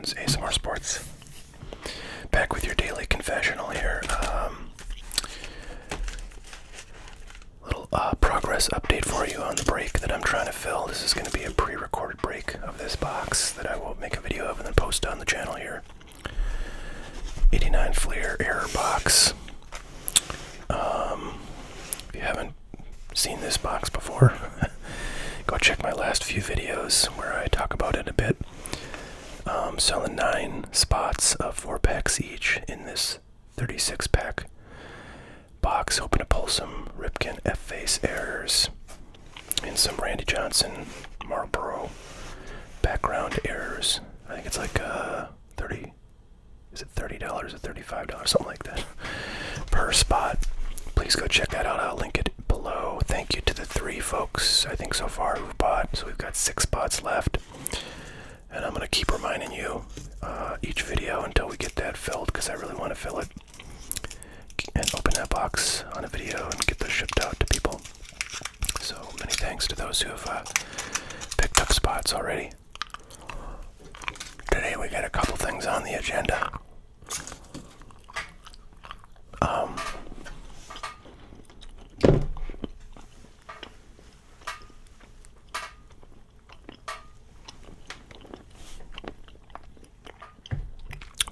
Sports, ASMR Sports. Back with your daily confessional here. Little progress update for you on the break that I'm trying to fill. This is going to be a pre-recorded break of this box that I will make a video of and then post on the channel here. 89 Fleer error box. If you haven't seen this box before, go check my last few videos where I talk about it a bit. Selling 9 spots of 4 packs each in this 36 pack box. Hoping to pull some Ripken F-Face errors and some Randy Johnson Marlboro background errors. I think it's like $30. Is it $30 or $35? Something like that per spot. Please go check that out. I'll link it below. Thank you to the 3 folks, I think, so far who've bought. So we've got 6 spots left. And I'm going to keep reminding you each video until we get that filled, because I really want to fill it and open that box on a video and get those shipped out to people. So many thanks to those who have picked up spots already. Today we got a couple things on the agenda.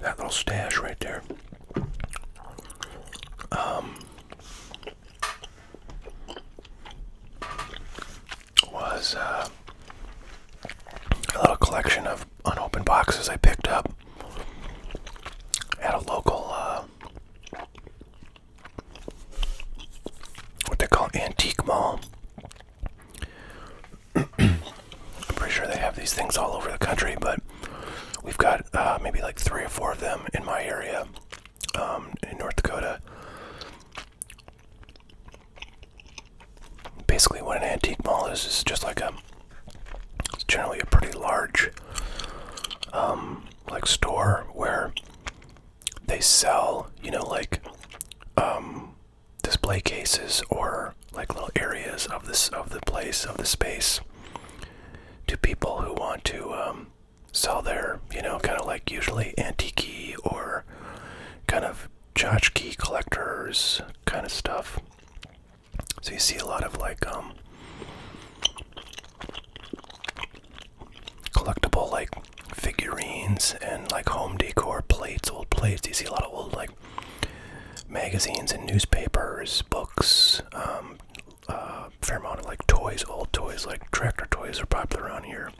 That little stash right there. Was a little collection of unopened boxes I picked up at a local, what they call antique mall. I'm pretty sure they have these things all over the country, but we've got maybe like 3 or 4 of them in my area, in North Dakota. Basically what an antique mall is just like it's generally a pretty large like store where they sell, like display cases or like little areas of the space to people who want to sell their, kind of like usually antique or kind of tchotchke collectors kind of stuff. So you see a lot of like collectible like figurines and like home decor plates, old plates. You see a lot of old like magazines and newspapers, books, fair amount of like toys, old toys, like tractor toys are popular around here.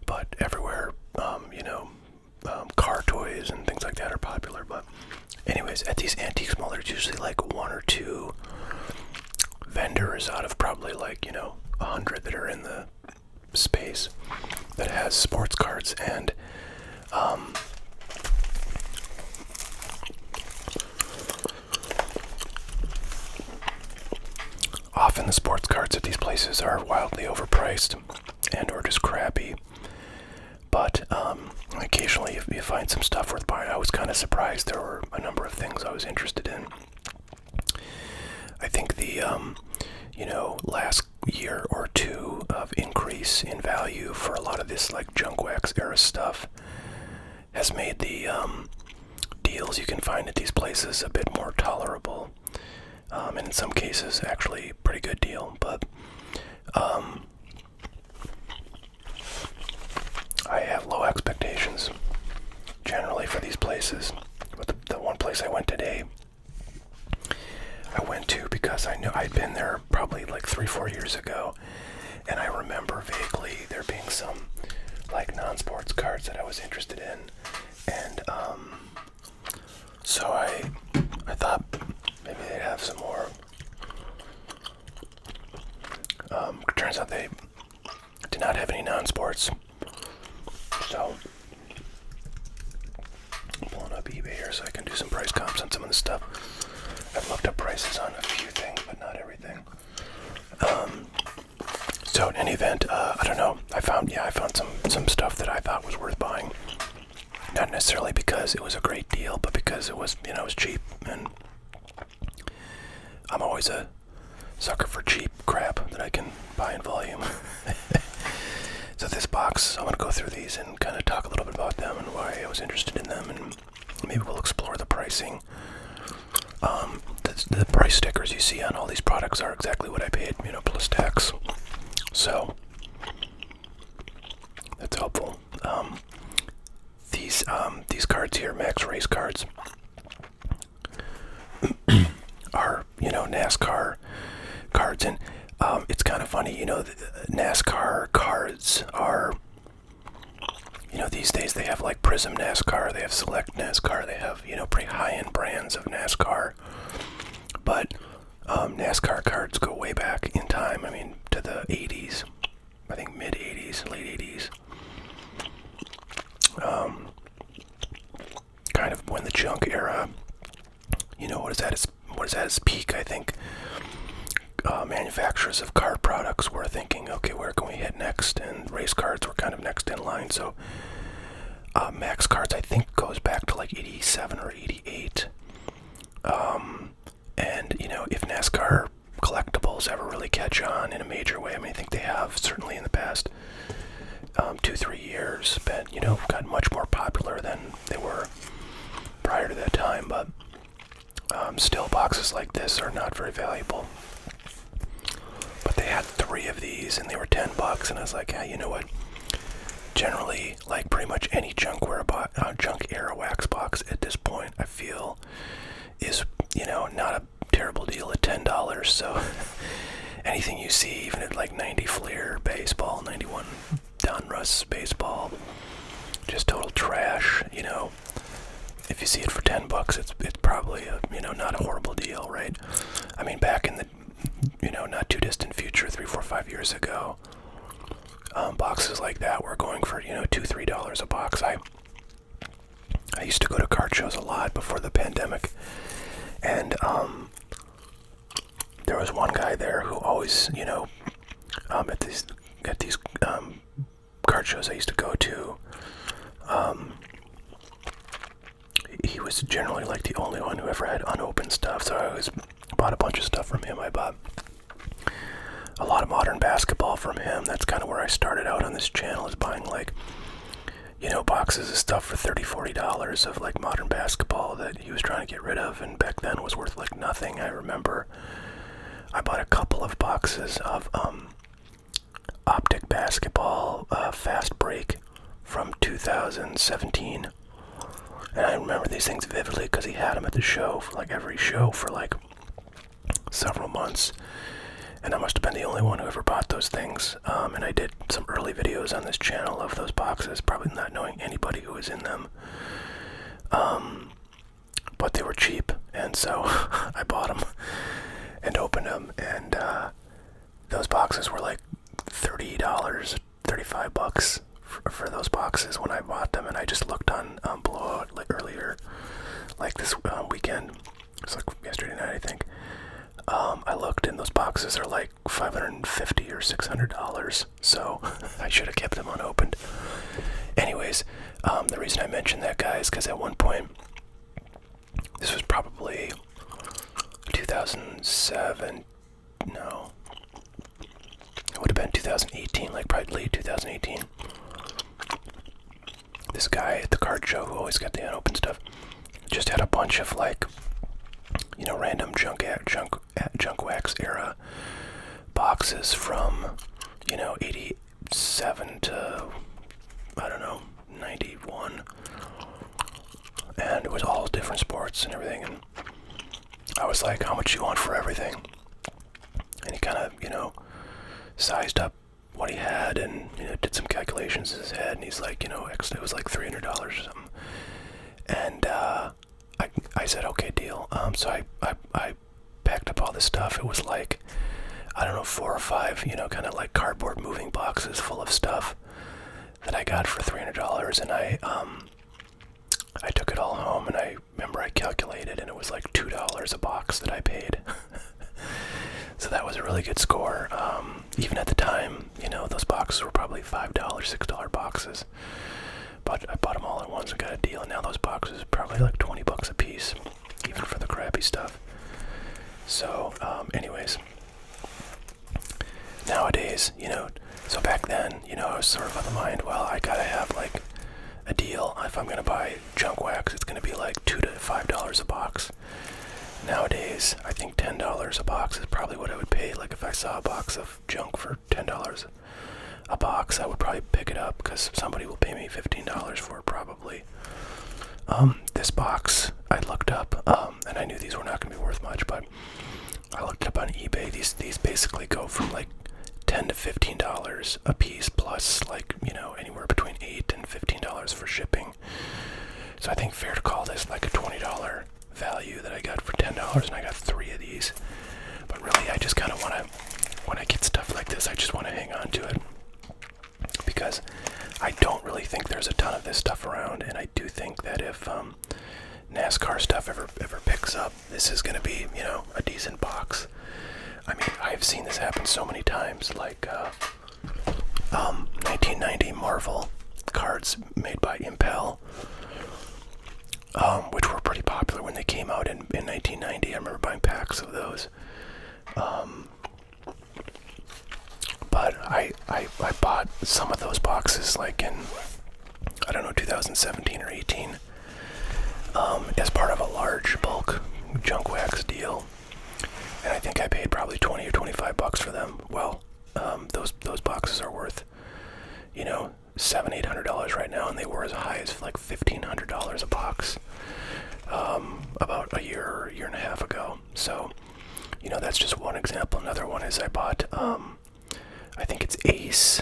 But everywhere, car toys and things like that are popular. But anyways, at these antiques malls, there's usually like 1 or 2 vendors out of probably like, 100 that are in the space that has sports cards. And often the sports cards at these places are wildly overpriced and or just crappy. But occasionally you find some stuff worth buying. I was kind of surprised. There were a number of things I was interested in. I think the last year or 2 of increase in value for a lot of this like junk wax era stuff has made the deals you can find at these places a bit more tolerable, and in some cases actually pretty good deal. But I have low expectations generally for these places. But the one place I went today, I went to because I knew I'd been there probably like 3-4 years ago, and I remember vaguely there being some like non-sports cards that I was interested in, and so I thought maybe they'd have some more. Turns out they did not have any non-sports. So I'm pulling up eBay here so I can do some price comps on some of the stuff. I've looked up prices on a few things, but not everything. So in any event, I don't know. I found some stuff that I thought was worth buying. Not necessarily because it was a great deal, but because it was, it was cheap. And I'm always a sucker for cheap crap that I can buy in volume. So of this box, I'm going to go through these and kind of talk a little bit about them and why I was interested in them, and maybe we'll explore the pricing. The price stickers you see on all these products are exactly what I paid, plus tax. So that's helpful. These cards here, Max Race cards, are NASCAR cards, and it's kind of funny. The NASCAR cards are, these days they have like Prism NASCAR, they have Select NASCAR, they have pretty high-end brands of NASCAR. But NASCAR cards go way back in time. I mean, to the 80s. I think mid 80s, late 80s. Kind of when the junk era, what is at its peak, I think. Manufacturers of card products were thinking, okay, where can we hit next? And race cards were kind of next in line. So Max cards, I think, goes back to like 87 or 88. And, if NASCAR collectibles ever really catch on in a major way, I mean, I think they have, certainly in the past 2-3 years, been, gotten much more popular than they were prior to that time, but still, boxes like this are not very valuable. But they had 3 of these, and they were $10, and I was like, hey, you know what? Generally, like pretty much any junk era wax box at this point, I feel is, not a terrible deal at $10. So anything you see, even at like 90 Fleer baseball, 91 Donruss baseball, just total trash. If you see it for $10, it's probably not a horrible deal, right? I mean, back in the not too distant future, 3, 4, 5 years ago, boxes like that were going for $2-3 a box. I used to go to card shows a lot before the pandemic, and there was one guy there who always at these card shows I used to go to, he was generally like the only one who ever had unopened stuff, so I always bought a bunch of stuff from him. I bought a lot of modern basketball from him. That's kind of where I started out on this channel, is buying like boxes of stuff for $30-$40 of like modern basketball that he was trying to get rid of, and back then was worth like nothing. I remember I bought a couple of boxes of Optic Basketball Fast Break from 2017, and I remember these things vividly because he had them at the show, for like every show for like several months, and I must have been the only one who ever bought those things. And I did some early videos on this channel of those boxes, probably not knowing anybody who was in them, but they were cheap, and so I bought them and opened them, and those boxes were like $30, $35 for those boxes when I bought them. And I just looked on Blowout like earlier, like this weekend. It was like yesterday night, I think. I looked, and those boxes are like $550 or $600, so I should have kept them unopened. Anyways, the reason I mentioned that, guy, is because at one point, this was probably 2007, no, it would have been 2018, like probably late 2018. This guy at the card show, who always got the unopened stuff, just had a bunch of like, random junk wax era boxes from, 87 to, I don't know, 91. And it was all different sports and everything. And I was like, how much do you want for everything? And he kind of, sized up what he had and, did some calculations in his head. And he's like, it was like $300 or something. And, I said, okay, deal. So I packed up all this stuff. It was like, I don't know, 4 or 5, kind of like cardboard moving boxes full of stuff that I got for $300. And I took it all home, and I remember I calculated, and it was like $2 a box that I paid. So that was a really good score. Even at the time, those boxes were probably $5, $6 boxes. But I bought them all at once and got a deal, and now those boxes are probably like $20 a piece, even for the crappy stuff. So, anyways, nowadays, So back then, I was sort of on the mind, well, I gotta have like a deal. If I'm gonna buy junk wax, it's gonna be like $2 to $5 a box. Nowadays, I think $10 a box is probably what I would pay. Like if I saw a box of junk for $10 a box, I would probably pick it up because somebody will pay me $15 for it probably. This box I looked up, and I knew these were not going to be worth much, but I looked up on eBay. These basically go from like $10 to $15 a piece, plus like anywhere between $8 and $15 for shipping. So I think fair to call this like a $20 value that I got for $10, and I got 3 of these. But really, I just kind of want to, when I get stuff like this, I just want to hang on to it because I don't really think there's a ton of this stuff around, and I do think that if NASCAR stuff ever picks up, this is going to be, a decent box. I mean, I've seen this happen so many times, like 1990 Marvel cards made by Impel, which were pretty popular when they came out in 1990. I remember buying packs of those. But I bought some of those boxes like in, 2017 or 18, as part of a large bulk junk wax deal. And I think I paid probably $20 or $25 for them. Well, those boxes are worth, $700-800 right now, and they were as high as like $1,500 a box, about a year and a half ago. So, that's just one example. Another one is I bought, I think it's Ace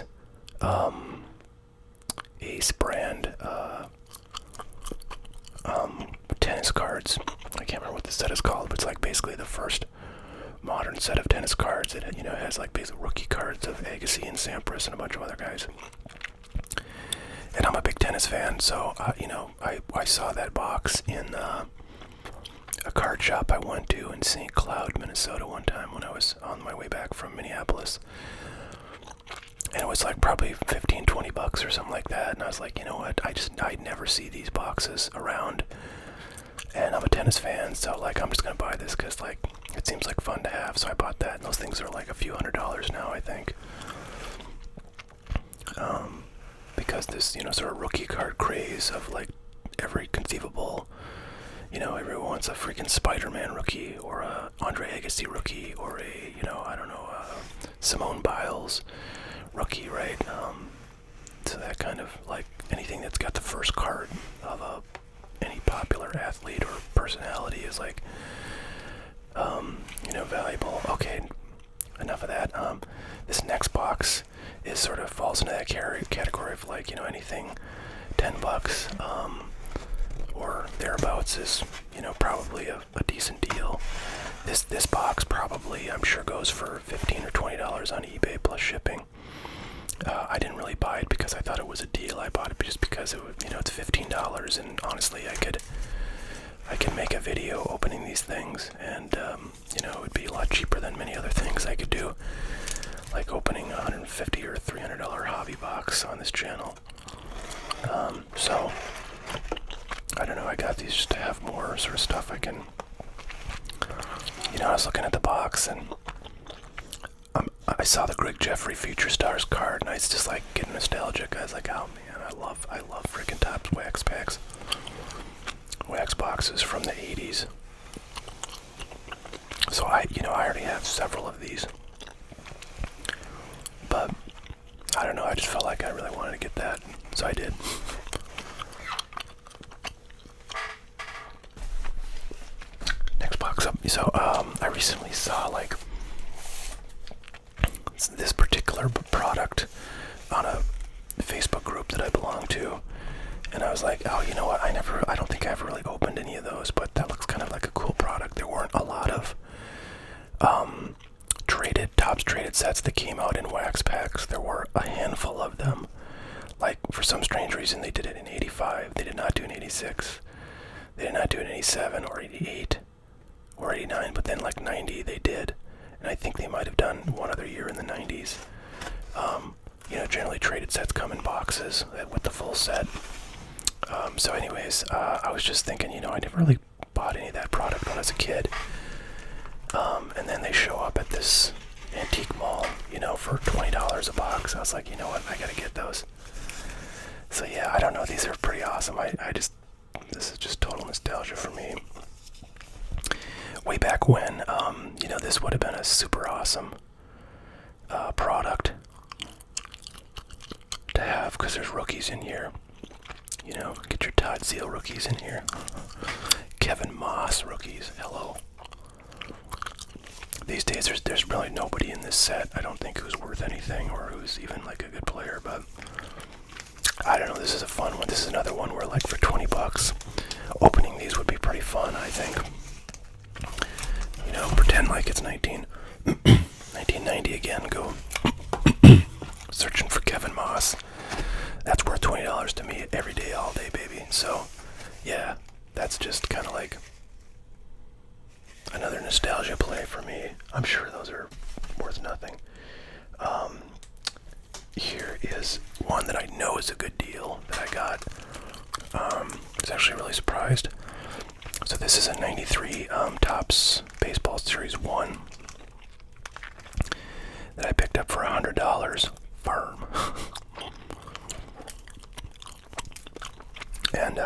brand, tennis cards. I can't remember what the set is called, but it's like basically the first modern set of tennis cards. It has like basic rookie cards of Agassi and Sampras and a bunch of other guys. And I'm a big tennis fan, so I saw that box in a card shop I went to in St. Cloud, Minnesota one time when I was on my way back from Minneapolis. And it was like probably $15-20 or something like that. And I was like, you know what? I never see these boxes around. And I'm a tennis fan, so like I'm just gonna buy this because like it seems like fun to have. So I bought that, and those things are like a few $100s now, I think. Because this sort of rookie card craze of like every conceivable, everyone wants a freaking Spider-Man rookie or a Andre Agassi rookie or a Simone Biles rookie, right? So that kind of like anything that's got the first card of any popular athlete or personality is like valuable. Okay, enough of that. This next box is sort of falls into that category of like anything $10 or thereabouts is probably a decent deal. This box probably I'm sure goes for $15 or $20 on eBay plus shipping. I didn't really buy it because I thought it was a deal. I bought it just because it would, it's $15, and honestly, I could make a video opening these things, and it would be a lot cheaper than many other things I could do, like opening a $150 or $300 hobby box on this channel. So I don't know. I got these just to have more sort of stuff I can. I was looking at the box and I saw the Greg Jeffrey Future Stars card, and I was just like getting nostalgic. I was like, oh man, I love freaking Topps wax packs, wax boxes from the 80s. So I already have several of these, but I don't know. I just felt like I really wanted to get that, so I did. Next box up. So I recently saw like this particular product on a Facebook group that I belong to, and I was like, oh, you know what? I don't think I ever really opened any of those, but that looks kind of like a cool product. There weren't a lot of Topps traded sets that came out in wax packs. There were a handful of them. Like for some strange reason, they did it in '85. They did not do it in '86. They did not do it in '87 or '88 or '89. But then like '90, they did. And I think they might have done one other year in the 90s. Generally traded sets come in boxes with the full set. So anyways, I was just thinking, I never really bought any of that product when I was a kid. And then they show up at this antique mall, for $20 $6 a box. I was like, you know what, I gotta get those. So yeah, I don't know, these are pretty awesome. This is just total nostalgia for me. Way back when, this would have been a super awesome product to have, because there's rookies in here. Get your Todd Zeal rookies in here. Kevin Moss rookies, hello. These days, there's really nobody in this set, I don't think, who's worth anything or who's even like a good player, but I don't know, this is a fun one. This is another one where, like, for $20, opening these would be pretty fun, I think. Pretend like it's 1990 again, go searching for Kevin Moss. That's worth $20 to me every day, all day, baby. So, yeah, that's just kind of like another nostalgia play for me. I'm sure those are worth nothing. Here is one that I know is a good deal that I got. I was actually really surprised. So this is a 93 Topps Baseball Series 1 that I picked up for $100 firm. And,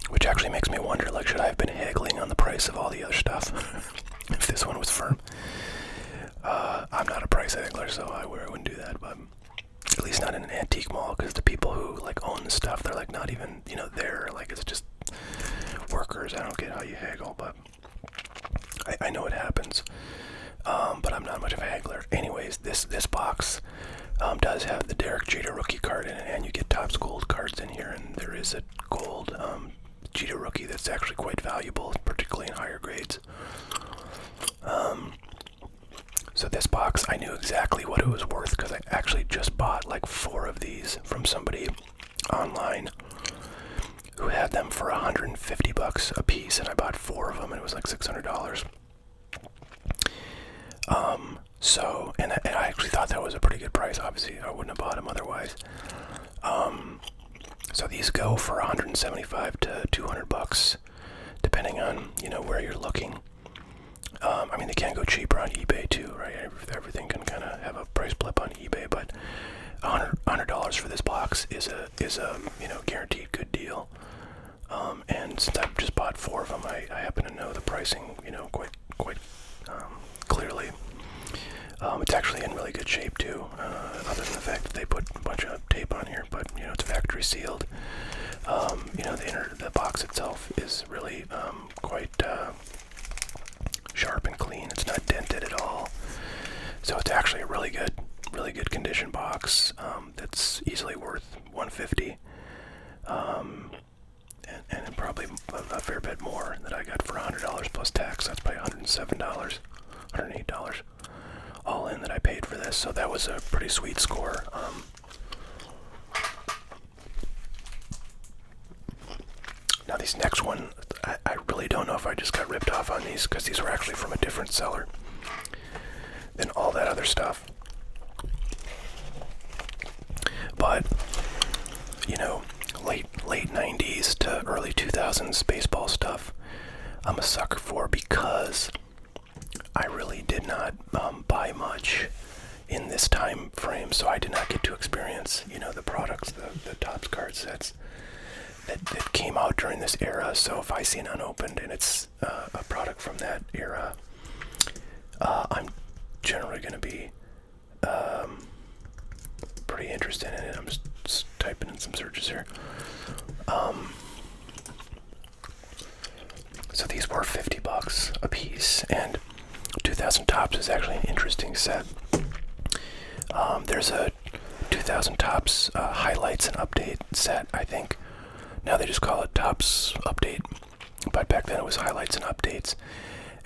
which actually makes me wonder, like, should I have been haggling on the price of all the other stuff if this one was firm? I'm not a price haggler, so I wouldn't do that, but at least not in an antique mall, because the people who, like, own the stuff, they're, like, not even, there, like, it's just workers. I don't get how you haggle, but I know it happens. But I'm not much of a haggler. Anyways, this box does have the Derek Jeter rookie card in it, and you get Topps Gold cards in here, and there is a gold Jeter rookie that's actually quite valuable, particularly in higher grades. So this box, I knew exactly what it was worth, because I actually just bought like 4 of these from somebody online who had them for $150 a piece, and I bought 4 of them, and it was like $600. And I actually thought that was a pretty good price. Obviously, I wouldn't have bought them otherwise. So these go for $175 to $200, depending on where you're looking. I mean, they can go cheaper on eBay too, right? Everything can kind of have a price blip on eBay, but $100 for this box is a guaranteed good deal. And since I've just bought 4 of them, I happen to know the pricing, quite clearly. It's actually in really good shape too, other than the fact that they put a bunch of tape on here, but it's factory sealed. The box itself is really quite sharp and clean. It's not dented at all, so it's actually a really good condition box that's easily worth $150. And probably a fair bit more that I got for $100 plus tax. That's probably $107, $108 all in that I paid for this. So that was a pretty sweet score. Now these next one, I really don't know if I just got ripped off on these, because these were actually from a different seller than all that other stuff. But late 90s to early 2000s baseball stuff I'm a sucker for, because I really did not buy much in this time frame, so I did not get to experience the products, the Topps card sets that came out during this era. So if I see an unopened and it's a product from that era, I'm generally going to be pretty interested in it. I'm just typing in some searches here. So these were $50 a piece, and 2000 Topps is actually an interesting set. There's a 2000 Topps highlights and update set, I think. Now they just call it Topps Update, but back then it was highlights and updates.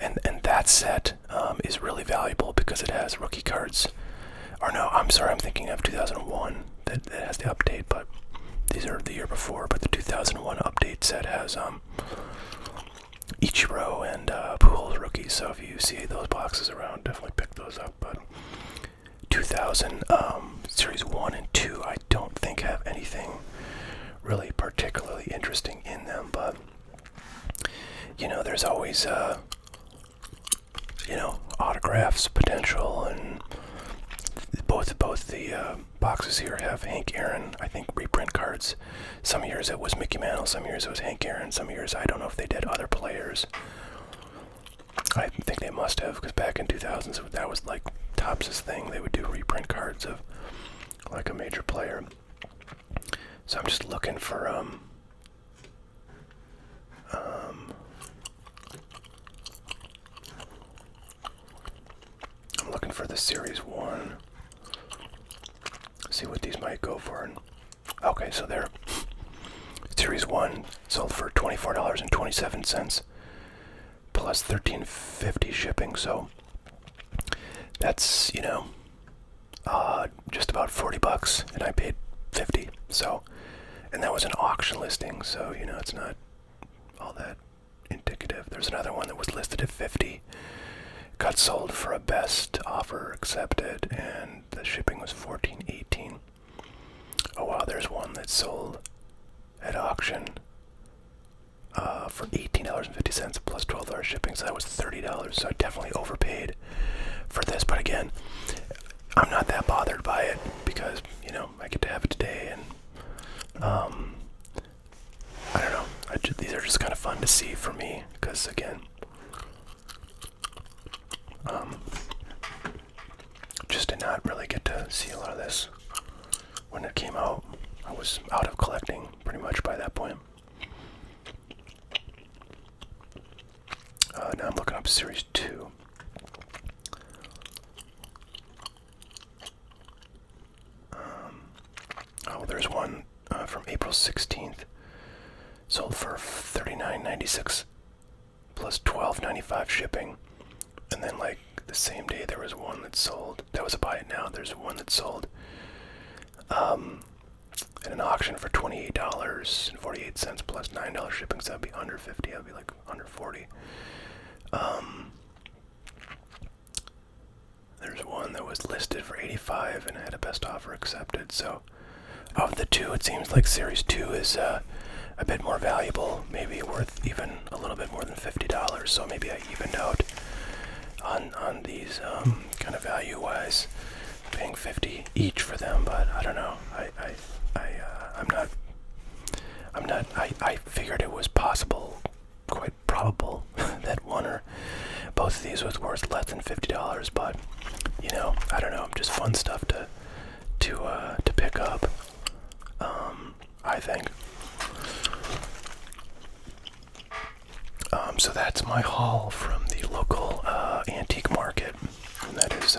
And that set is really valuable because it has rookie cards. Or no, I'm sorry, I'm thinking of 2001 that has the update, but these are the year before. But the 2001 update set has Ichiro and Pujols rookies. So if you see those boxes around, definitely pick those up. But 2000 Series 1 and 2, I don't think have anything really particularly interesting in them. But there's always autographs potential, and both the boxes here have Hank Aaron, I think, reprint cards. Some years it was Mickey Mantle, some years it was Hank Aaron, some years I don't know if they did other players. I think they must have, because back in 2000s that was like Topps' thing. They would do reprint cards of like a major player. So I'm just looking for I'm looking for the Series 1. See what these might go for. Okay, so they're Series 1 sold for $24.27 plus $13.50 shipping, so that's, just about $40, and I paid $50. So, and that was an auction listing, so it's not all that indicative. There's another one that was listed at $50, got sold for a best offer accepted, and the shipping was $14.18. Oh wow, there's one that sold at auction for $18.50 plus $12 shipping, so that was $30. So I definitely overpaid for this, but again, I'm not that bothered by it because I get to have it today, and I don't know. These are just kind of fun to see for me because again, just did not really get to see a lot of this when it came out. I was out of collecting pretty much by that point. Now I'm looking up Series 2. There's one from April 16th, sold for $39.96 plus $12.95 shipping. And then like the same day there was one that sold, that was a buy it now, there's one that sold at an auction for $28.48 plus $9 shipping, so that'd be under 50, that'd be like under 40. There's one that was listed for $85 and had a best offer accepted, so of the two, it seems like Series 2 is a bit more valuable, maybe worth even a little bit more than $50, so maybe I evened out on these kind of value-wise, paying $50 each for them, but I don't know. I figured it was possible, quite probable, that one or both of these was worth less than $50, but I don't know, just fun stuff to pick up. I think. So that's my haul from the local antique market, and that is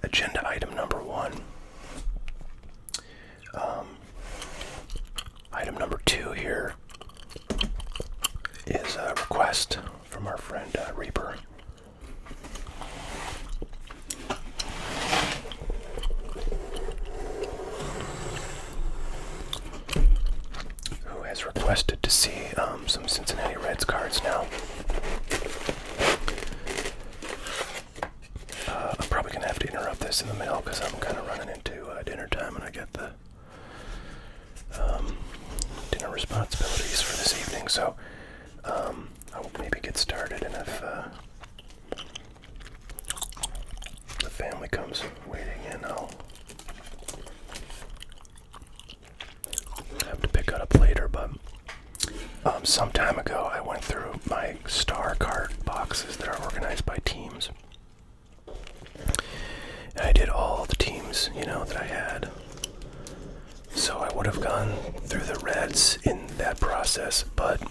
agenda item number 1. Item number 2 here is a request from our friend Reaper. Who has requested to see some Cincinnati Reds cards now. I'm probably going to have to interrupt this in the middle because I'm kind of running into dinner time and I get the dinner responsibilities for this evening, so I'll maybe get started, and if the family comes waiting in, I'll have to pick it up later. But some time ago I went through my star card boxes that are organized by teams, and I did all the teams that I had. So I would have gone through the Reds in that process, but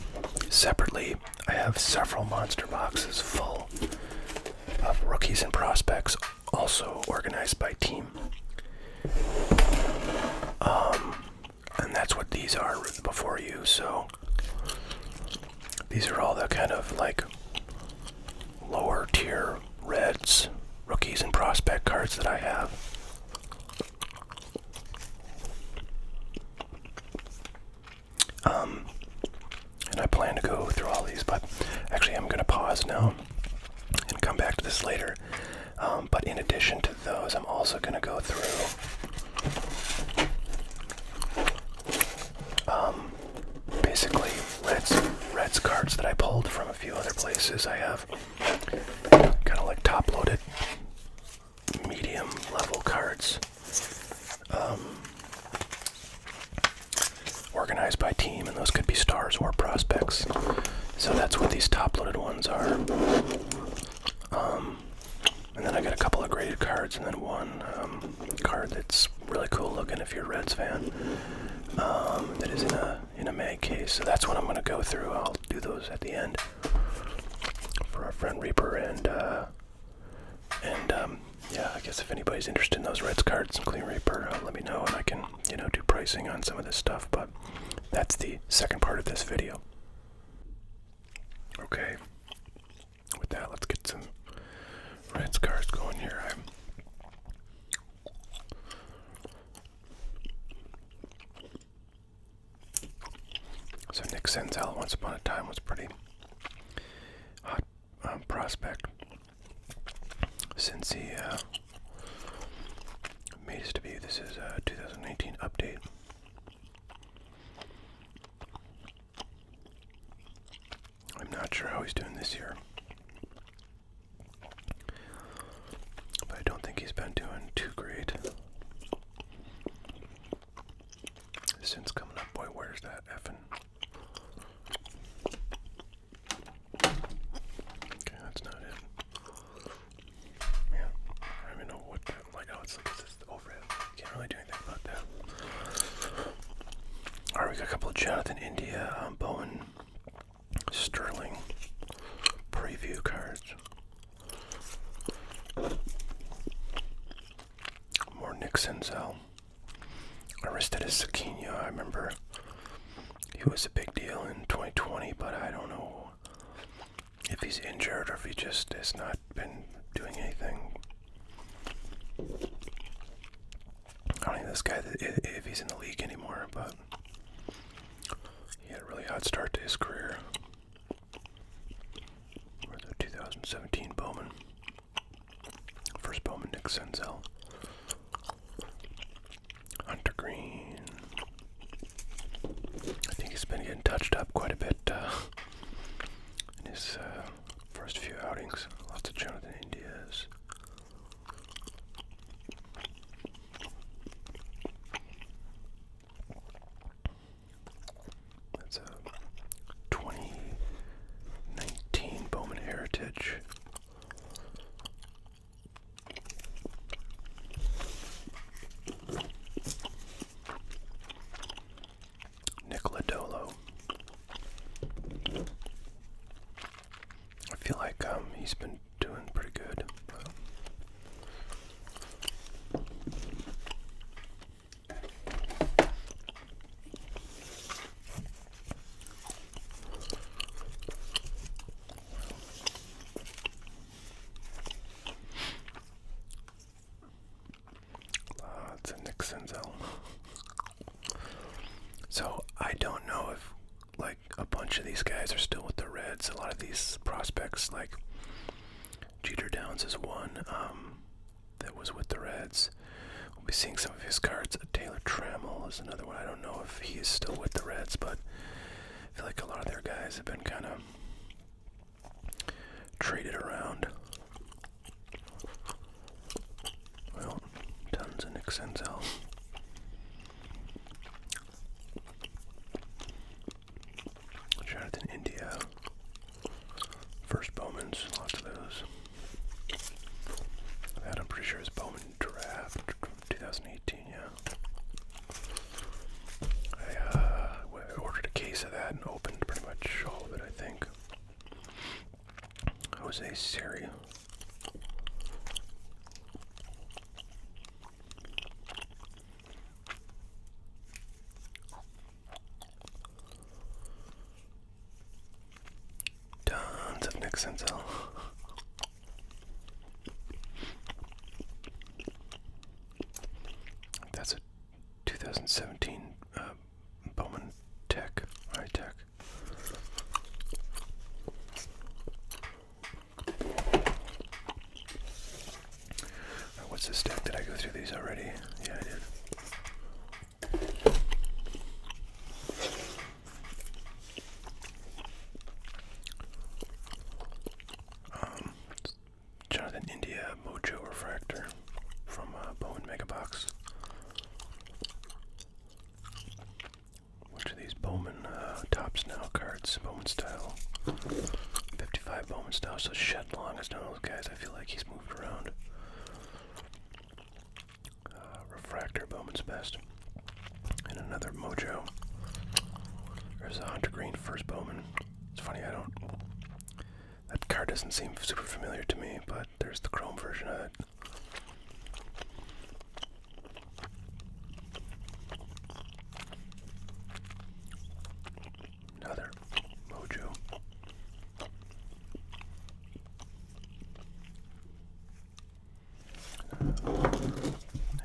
separately I have several monster boxes full of rookies and prospects, also organized by team. And that's what these are before you. So these are all the kind of like lower tier Reds, rookies and prospect cards that I have. And I plan to go through all these, but actually I'm going to pause now and come back to this later. But in addition to those, I'm also going to go through basically Reds cards that I pulled from a few other places. I have kind of like top-loaded medium level cards. Organized by team, and those could be stars or prospects. So that's what these top-loaded ones are. And then I got a couple of graded cards, and then one card that's really cool looking if you're a Reds fan. That is in a mag case. So that's what I'm going to go through. I'll do those at the end for our friend Reaper, and yeah, I guess if anybody's interested in those Reds cards, including Reaper, let me know, and I can, do pricing on some of this stuff. But that's the second part of this video. Okay, with that, let's get some Reds cards going here. So Nick Senzel, once upon a time, was pretty hot prospect. Since he made his debut, this is a 2019 update. I'm not sure how he's doing this year, but I don't think he's been doing too great. Since coming up, boy, where's that effing? Okay, that's not it. Yeah, I don't even know what that, like, oh, it's like this overhead. Can't really do anything about that. Alright, we got a couple of Jonathan India, Bowen, Sterling preview cards. More Nick Senzel. Aristides Sakina, I remember he was a big deal in 2020, but I don't know if he's injured or if he just has not been doing anything. I don't think this guy, if he's in the league anymore, but he had a really hot start to his career. Or the 2017 Bowman. First Bowman, Nick Senzel. Hunter Green. I think he's been getting touched up quite a bit in his first few outings. Lots of Jonathan Indias. That's a 2019 Bowman Heritage. I feel like he's been doing pretty good. It's a Nick Senzel. So I don't know if like a bunch of these guys are still with the Reds. A lot of these prospects, like Jeter Downs is one that was with the Reds. We'll be seeing some of his cards. Taylor Trammell is another one. I don't know if he is still with the Reds, but I feel like a lot of their guys have been kind of traded around. Well, tons of Nick Senzel. Jonathan India. First Bowmans, lots of those. That I'm pretty sure is Bowman draft from 2018, yeah. I ordered a case of that and opened pretty much all of it, I think. Jose Siri. Tons of Nick Senzel. That's a 2017 Bowman Tech, high-tech. What's this deck? Did I go through these already? Yeah, I did. Jonathan India Mojo Refractor. box. Which of these Bowman Topps Now cards? Bowman style. 55 Bowman style. So Shed Long is none of those guys. I feel like he's moved around. Refractor, Bowman's Best. And another Mojo. There's a Hunter Green first Bowman. It's funny, that card doesn't seem super familiar to me, but there's the Chrome version of it. Another Mojo.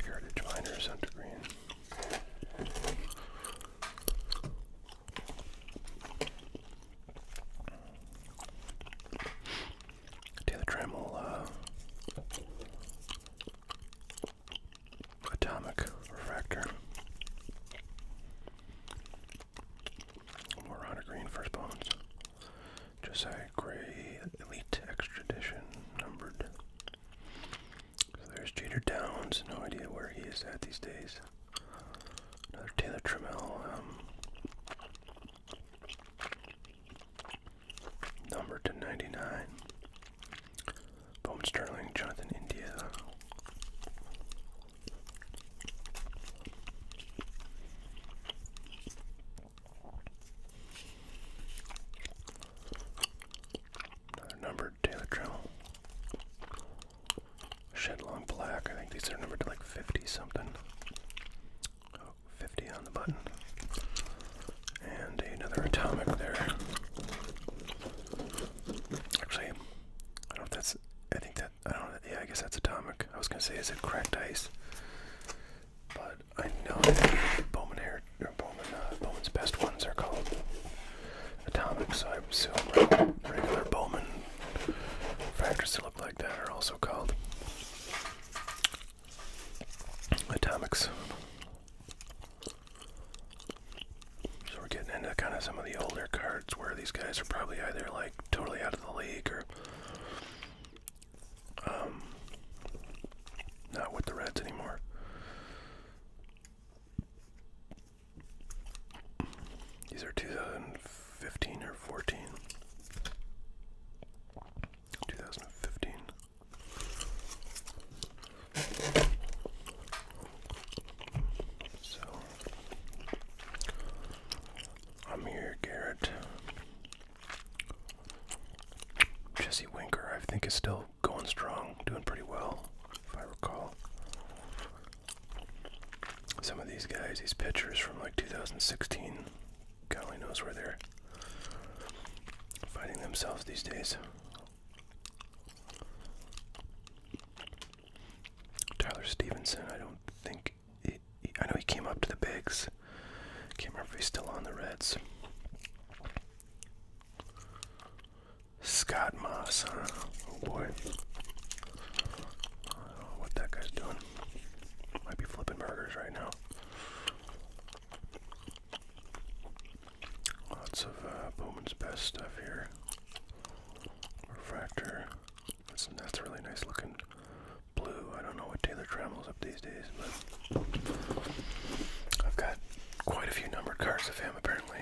Heritage Miners, Hunter Green. Taylor Trammell, Atomic Refractor. More Hunter Green first Bowmans. Josiah Gray, Elite Extra Edition, numbered. So there's Jeter Downs, no idea where he is at these days. Another Taylor Trammell, numbered to 99. Bowman Sterling, Jonathan India. Another numbered Taylor Trammell. Shed Long Black. I think these are numbered to like 50 something. Oh, 50 on the button. And another Atomic there. Actually, I don't know if that's, I don't know, yeah, I guess that's Atomic. I was going to say, is it Cracked Ice? But I know that Bowman's Best ones are called Atomic, so I assume regular Bowman refractors that look like that are also called Atomics. So we're getting into kind of some of the older cards where these guys are probably either like totally out of the league or not with the Reds anymore. These are 2015 or 14. 2015. So, Amir Garrett. Jesse Winker, I think, is still going strong, doing pretty well, if I recall. Some of these guys, these pitchers from like 2016, God only knows where they're finding themselves these days. Tyler Stevenson, I don't think, I know he came up to the bigs. Can't remember if he's still on the Reds. Scott Moss, huh? Oh boy. I don't know what that guy's doing. Might be flipping burgers right now. Lots of Bowman's Best stuff here. Refractor. That's a really nice looking blue. I don't know what Taylor Trammell's up these days, but I've got quite a few numbered cards of him apparently.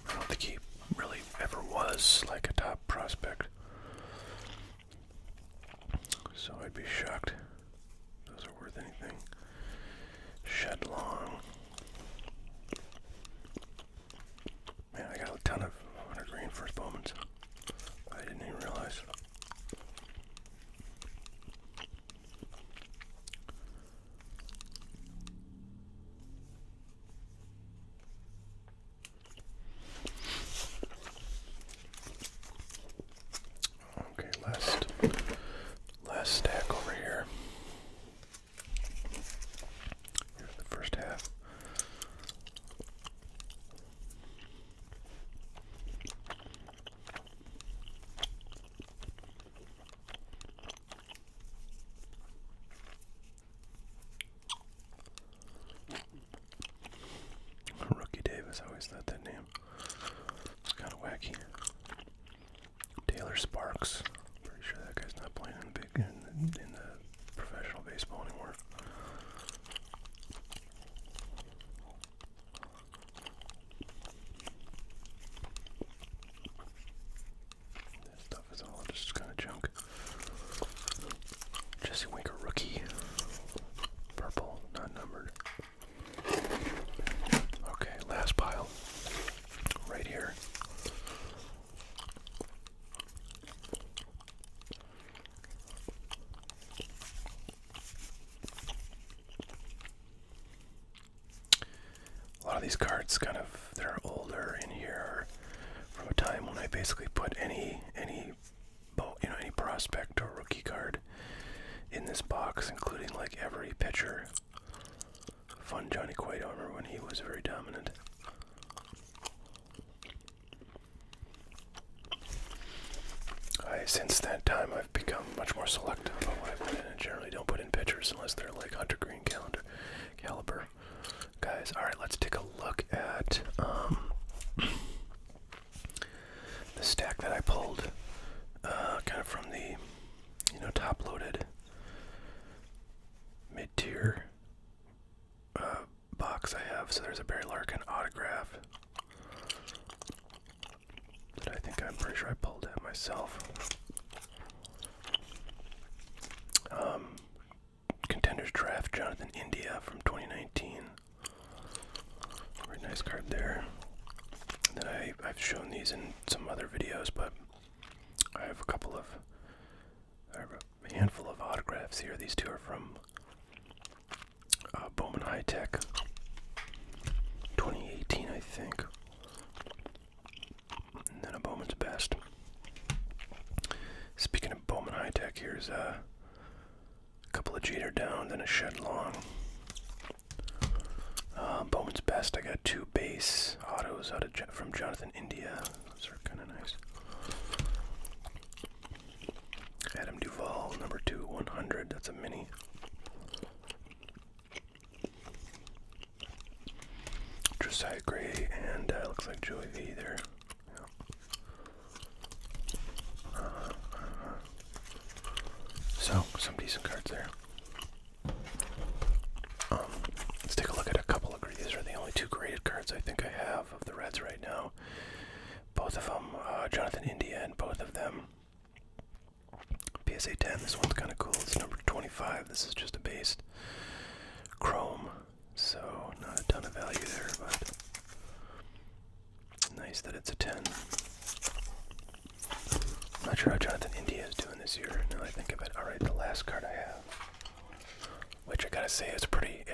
I don't think he really ever was like a top prospect. So I'd be shocked if those are worth anything. Shed Long. Man, I got a ton of Hunter Green first Bowmans. I didn't even realize. Okay, last stack over here. Here's the first half. Rookie Davis, I always thought that name was kind of wacky. Taylor Sparks. Pretty sure that guy's not playing in cards kind of that are older in here are from a time when I basically put any prospect or rookie card in this box, including like every pitcher. Fun Johnny Cueto, I remember when he was very dominant. Since that time, I've become much more selective about what I put in, and generally don't put in pitchers unless they're like Hunter Green caliber guys. All right, let's take a look at the stack that I pulled, kind of from the top-loaded mid-tier box I have. So there's a Barry Larkin autograph that I'm pretty sure I pulled it myself. Contenders Draft, Jonathan India from 2019. Very nice card there. And then I've shown these in some other videos, but I have a handful of autographs here. These two are from Bowman High Tech, 2018, I think. And then a Bowman's Best. Speaking of Bowman High Tech, here's a couple of Jeter down, then a Shed Long. Bowman's Best, I got two base autos from Jonathan India. Those are kind of nice. Adam Duvall, number 2/100. That's a mini. Josiah Gray and looks like Joey V there. So some decent cards there. Let's take a look at a couple of these are the only two graded cards I think I have of the Reds right now. Both of them, Jonathan India, and both of them PSA 10. This one's kind of cool. It's number 25. This is just a base Chrome, so not a ton of value there, but nice that it's a 10. I'm not sure how Jonathan India is doing this year, now that I think of it. Alright, the last card I have, which I gotta say is a pretty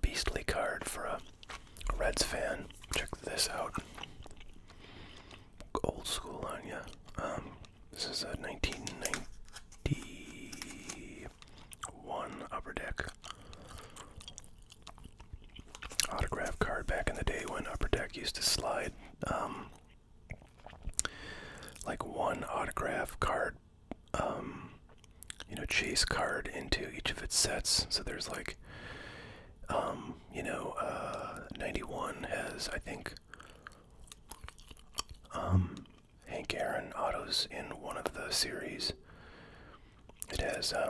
beastly card for a Reds fan. Check this out. Old school on ya. This is a 1991 Upper Deck autograph card back in the day when Upper Deck used to slide like one autograph card, chase card into each of its sets. So there's like 91 has, I think, Hank Aaron autos in one of the series. It has, I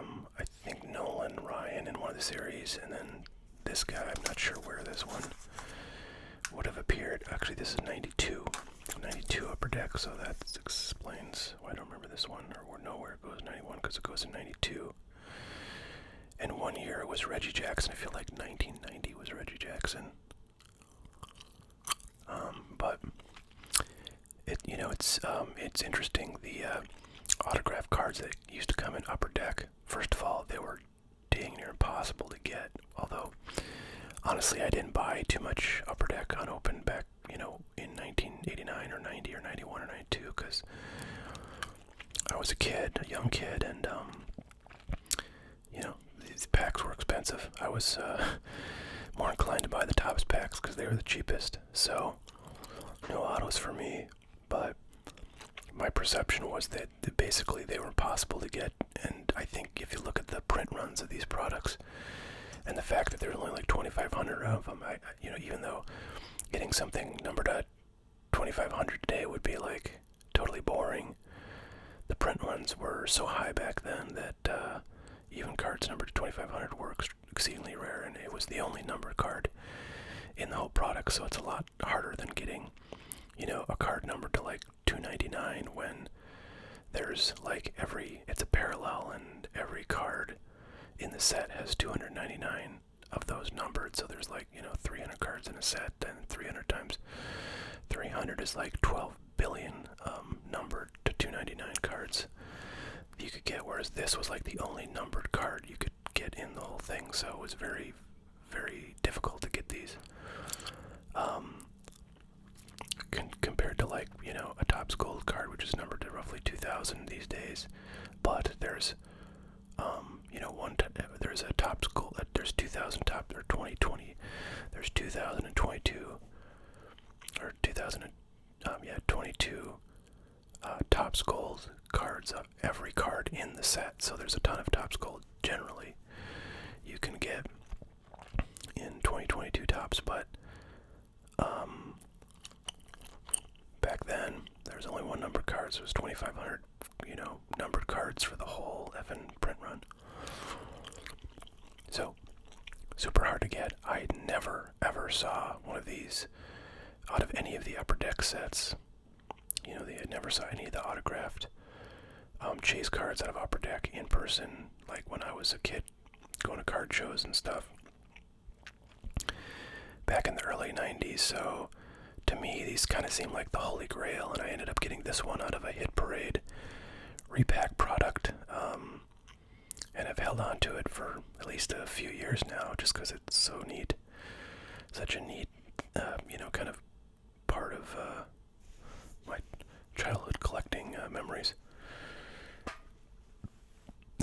think, Nolan Ryan in one of the series, and then this guy, I'm not sure where this one would have appeared. Actually, this is 92 Upper Deck, so that explains why I don't remember this one, or know where it goes 91, because it goes in 92. And one year it was Reggie Jackson. I feel like 1990 was Reggie Jackson. But it's interesting, the autograph cards that used to come in Upper Deck. First of all, they were dang near impossible to get. Although, honestly, I didn't buy too much Upper Deck unopened back, in 1989 or 90 or 91 or 92, because I was a young kid, and these packs were expensive. I was more inclined to buy the Topps packs because they were the cheapest. So, no autos for me, but my perception was that basically they were impossible to get. And I think if you look at the print runs of these products and the fact that there's only like 2,500 of them, even though getting something numbered at 2,500 today would be like totally boring, the print runs were so high back then that even cards numbered to 2,500 were exceedingly rare, and it was the only numbered card in the whole product. So it's a lot harder than getting, a card numbered to like 299 when there's like it's a parallel, and every card in the set has 299 of those numbered. So there's like 300 cards in a set, and 300 times 300 is like 12 billion numbered to 299 cards you could get, whereas this was like the only numbered card you could get in the whole thing. So it was very, very difficult to get these. Compared to like, you know, a Topps Gold card, which is numbered to roughly 2,000 these days. But there's, you know, there's a Topps Gold, there's 2,000 top, or 2020, there's 2022, or 22 Topps Gold cards of every card in the set. So there's a ton of Topps Gold generally you can get in 2022 Topps, but back then there was only one numbered card, so it was 2,500, you know, numbered cards for the whole effing print run. So super hard to get. I never ever saw one of these out of any of the Upper Deck sets. You know, I never saw any of the autographed chase cards out of Upper Deck in person, like when I was a kid going to card shows and stuff back in the early 90s. So to me, these kind of seem like the holy grail, and I ended up getting this one out of a Hit Parade repack product, and I've held on to it for at least a few years now, just because it's so neat. Such a neat, you know, kind of part of my childhood collecting memories.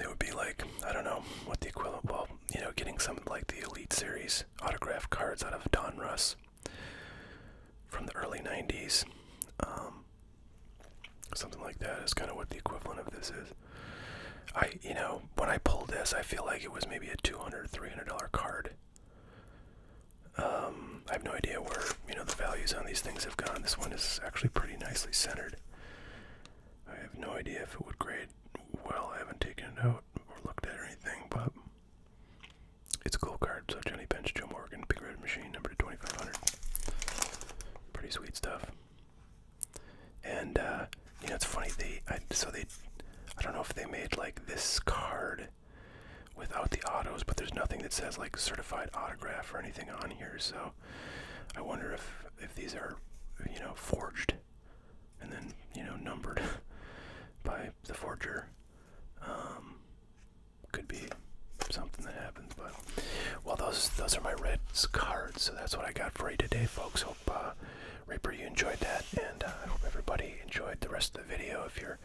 It would be like, I don't know what the equivalent, well, you know, getting some like the Elite Series autographed cards out of Don Russ from the early 90s. Something like that is kind of what the equivalent of this is. You know, when I pulled this, I feel like it was maybe a $200, $300 card. I have no idea where, you know, the values on these things have gone. This one is actually pretty nicely centered. I have no idea if it would grade well. I haven't taken it out or looked at it or anything, but it's a cool card. So Johnny Bench, Joe Morgan, Big Red Machine, number 2,500. Pretty sweet stuff. And you know, it's funny. I don't know if they made like this card without the autos, but there's nothing that says like certified autograph or anything on here. So I wonder if these are, you know, forged and then, you know, numbered by the forger. Could be something that happens, but well, those are my Reds cards. So that's what I got for you today, folks. Hope Reaper, you enjoyed that, and I hope everybody enjoyed the rest of the video. If you're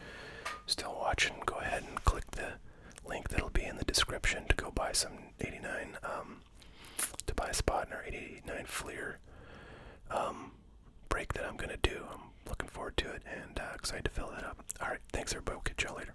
still watching, go ahead and click the link that'll be in the description to go buy some 89, to buy a spot in our 89 Fleer break that I'm gonna do. I'm looking forward to it and excited to fill that up. All right, thanks everybody. We'll catch y'all later.